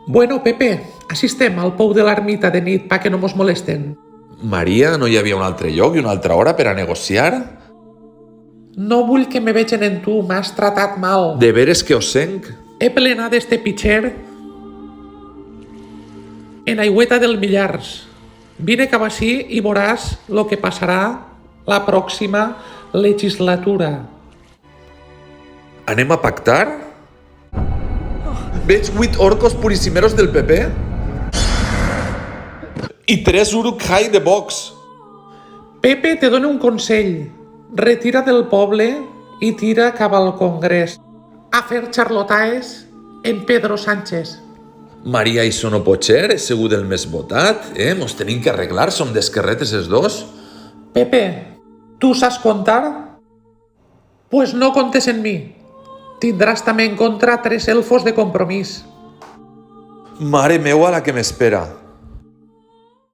Bueno, Pepe, així estem al pou de l'ermita de nit pa que no mos molesten. Maria, no hi havia un altre lloc i una altra hora per a negociar? No vull que me vegen en tu, m'has tratat mal. De veres que us senc? He plenat este pitxer en aigüeta del Millars. Vine cap així i veuràs lo que passarà la pròxima legislatura. Anem a pactar? Veig 8 orcos purissimeros del PP i 3 Uruk-hai de Vox. Pepe, te dono un consell. Retira del poble i tira cap al Congrés a fer xarlotaes en Pedro Sánchez. Maria, això no pot ser, és segur del més votat, Mos tenim que arreglar, som d'esquerretes els dos. Pepe, tu saps comptar? Pues no comptes en mi. Tindràs també en contra 3 elfos de compromís. Mare meua, la que m'espera.